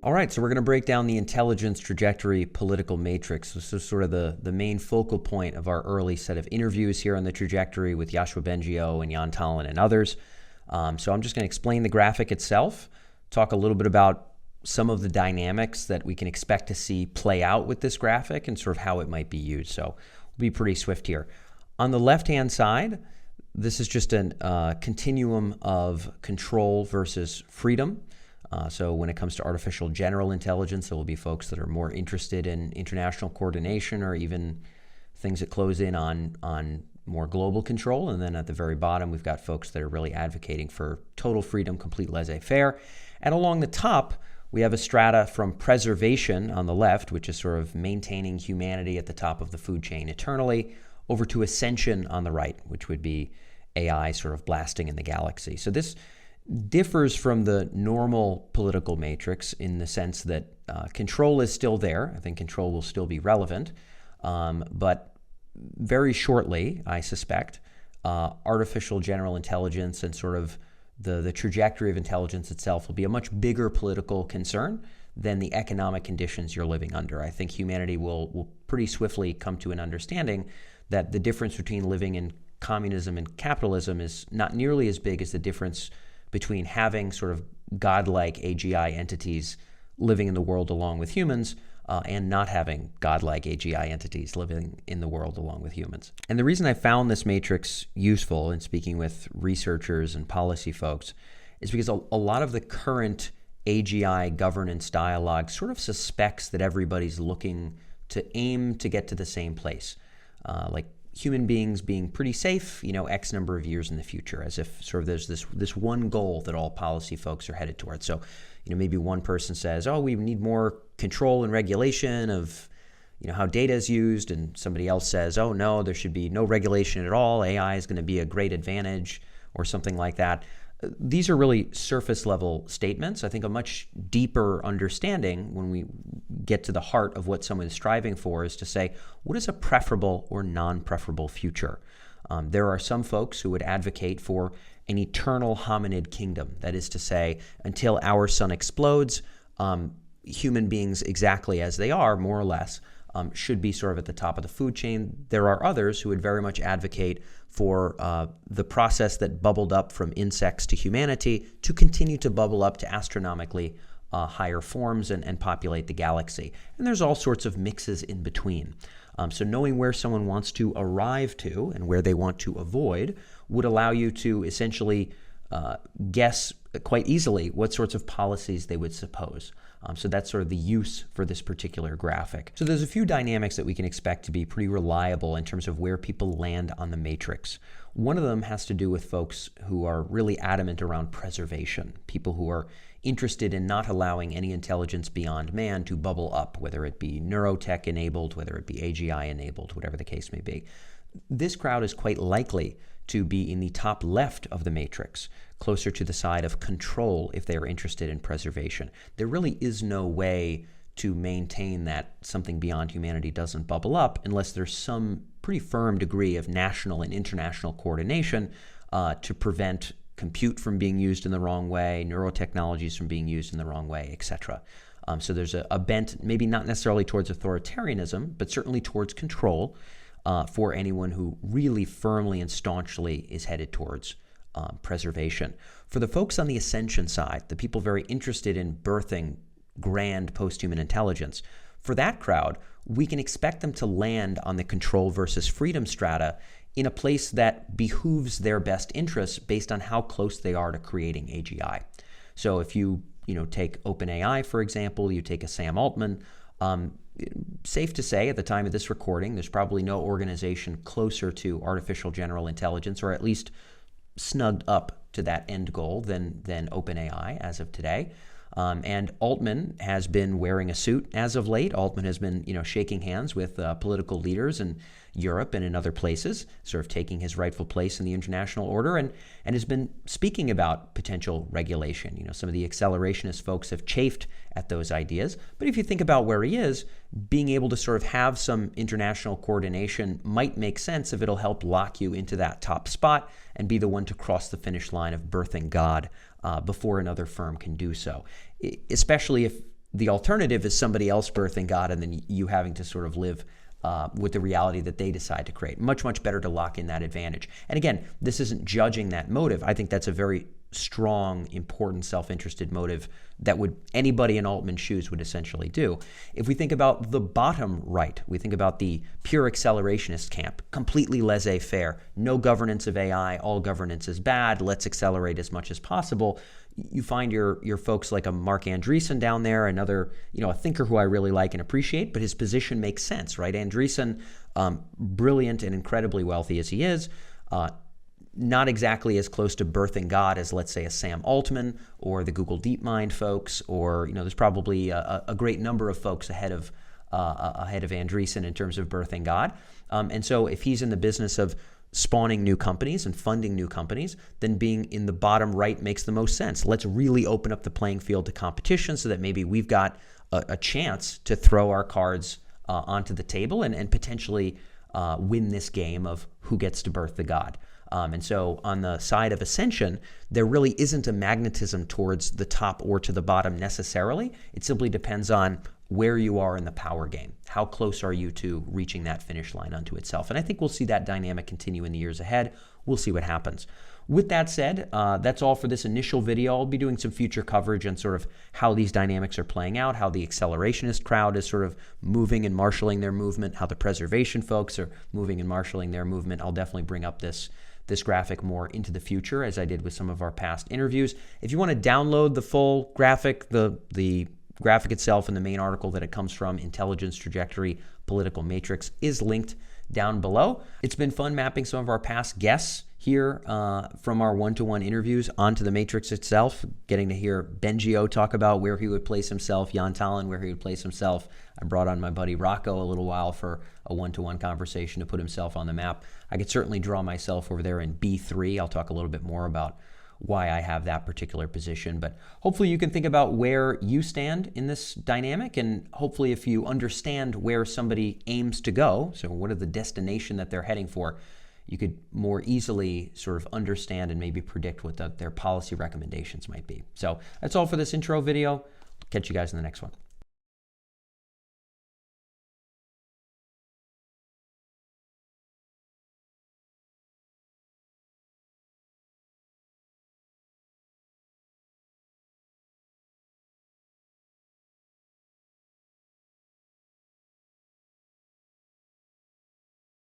All right, so we're going to break down the intelligence trajectory political matrix. This is sort of the main focal point of our early set of interviews here on the trajectory with Yoshua Bengio and Jan Tallinn and others. So I'm just going to explain the graphic itself, talk a little bit about some of the dynamics that we can expect to see play out with this graphic and sort of how it might be used. So we'll be pretty swift here. On the left-hand side, this is just a continuum of control versus freedom. So when it comes to artificial general intelligence, there will be folks that are more interested in international coordination or even things that close in on more global control. And then at the very bottom, we've got folks that are really advocating for total freedom, complete laissez-faire. And along the top, we have a strata from preservation on the left, which is sort of maintaining humanity at the top of the food chain eternally, over to Ascension on the right, which would be AI sort of blasting in the galaxy. So this differs from the normal political matrix in the sense that control is still there. I think control will still be relevant, but very shortly, I suspect, artificial general intelligence and sort of the trajectory of intelligence itself will be a much bigger political concern than the economic conditions you're living under. I think humanity will pretty swiftly come to an understanding that the difference between living in communism and capitalism is not nearly as big as the difference between having sort of godlike AGI entities living in the world along with humans and not having godlike AGI entities living in the world along with humans. And the reason I found this matrix useful in speaking with researchers and policy folks is because a lot of the current AGI governance dialogue sort of suspects that everybody's looking to aim to get to the same place. Like human beings being pretty safe, X number of years in the future, as if sort of there's this one goal that all policy folks are headed towards. So, maybe one person says, oh, we need more control and regulation of, how data is used, and somebody else says, oh, no, there should be no regulation at all. AI is going to be a great advantage or something like that. These are really surface level statements. I think a much deeper understanding when we get to the heart of what someone is striving for is to say, what is a preferable or non-preferable future? There are some folks who would advocate for an eternal hominid kingdom. That is to say, until our sun explodes, human beings exactly as they are, more or less, should be sort of at the top of the food chain. There are others who would very much advocate for the process that bubbled up from insects to humanity to continue to bubble up to astronomically higher forms and populate the galaxy. And there's all sorts of mixes in between. So knowing where someone wants to arrive to and where they want to avoid would allow you to essentially guess quite easily what sorts of policies they would suppose. So that's sort of the use for this particular graphic. So there's a few dynamics that we can expect to be pretty reliable in terms of where people land on the matrix. One of them has to do with folks who are really adamant around preservation, people who are interested in not allowing any intelligence beyond man to bubble up, whether it be neurotech enabled, whether it be AGI enabled, whatever the case may be. This crowd is quite likely to be in the top left of the matrix, closer to the side of control if they are interested in preservation. There really is no way to maintain that something beyond humanity doesn't bubble up unless there's some pretty firm degree of national and international coordination to prevent compute from being used in the wrong way, neurotechnologies from being used in the wrong way, etc. So there's a bent, maybe not necessarily towards authoritarianism, but certainly towards control for anyone who really firmly and staunchly is headed towards preservation. For the folks on the Ascension side, the people very interested in birthing grand posthuman intelligence, for that crowd, we can expect them to land on the control versus freedom strata in a place that behooves their best interests based on how close they are to creating AGI. So if you take OpenAI, for example, you take a Sam Altman, safe to say at the time of this recording, there's probably no organization closer to artificial general intelligence, or at least snugged up to that end goal than OpenAI as of today. And Altman has been wearing a suit as of late. Altman has been, shaking hands with political leaders in Europe and in other places, sort of taking his rightful place in the international order, and has been speaking about potential regulation. Some of the accelerationist folks have chafed at those ideas. But if you think about where he is, being able to sort of have some international coordination might make sense if it'll help lock you into that top spot and be the one to cross the finish line of birthing God before another firm can do so. Especially if the alternative is somebody else birthing God and then you having to sort of live with the reality that they decide to create. Much, much better to lock in that advantage. And again, this isn't judging that motive. I think that's a very strong, important, self-interested motive that would anybody in Altman's shoes would essentially do. If we think about the bottom right, we think about the pure accelerationist camp, completely laissez-faire, no governance of AI, all governance is bad, let's accelerate as much as possible. You find your folks like a Mark Andreessen down there, another, a thinker who I really like and appreciate, but his position makes sense, right? Andreessen, brilliant and incredibly wealthy as he is, not exactly as close to birthing God as, let's say, a Sam Altman or the Google DeepMind folks, or there's probably a great number of folks ahead of Andreessen in terms of birthing God. And so, if he's in the business of spawning new companies and funding new companies, then being in the bottom right makes the most sense. Let's really open up the playing field to competition so that maybe we've got a chance to throw our cards onto the table and potentially win this game of who gets to birth the God. And so on the side of Ascension, there really isn't a magnetism towards the top or to the bottom necessarily. It simply depends on where you are in the power game. How close are you to reaching that finish line unto itself? And I think we'll see that dynamic continue in the years ahead. We'll see what happens. With that said, that's all for this initial video. I'll be doing some future coverage on sort of how these dynamics are playing out, how the accelerationist crowd is sort of moving and marshaling their movement, how the preservation folks are moving and marshaling their movement. I'll definitely bring up this graphic more into the future, as I did with some of our past interviews. If you want to download the full graphic, the graphic itself and the main article that it comes from, Intelligence Trajectory Political Matrix, is linked down below. It's been fun mapping some of our past guests here from our one-to-one interviews onto the matrix itself, getting to hear Bengio talk about where he would place himself, Jan Tallinn where he would place himself. I brought on my buddy Rocco a little while for a one-to-one conversation to put himself on the map. I could certainly draw myself over there in B3. I'll talk a little bit more about why I have that particular position, but hopefully you can think about where you stand in this dynamic, and hopefully if you understand where somebody aims to go, so what are the destination that they're heading for, you could more easily sort of understand and maybe predict what their policy recommendations might be. So that's all for this intro video. Catch you guys in the next one.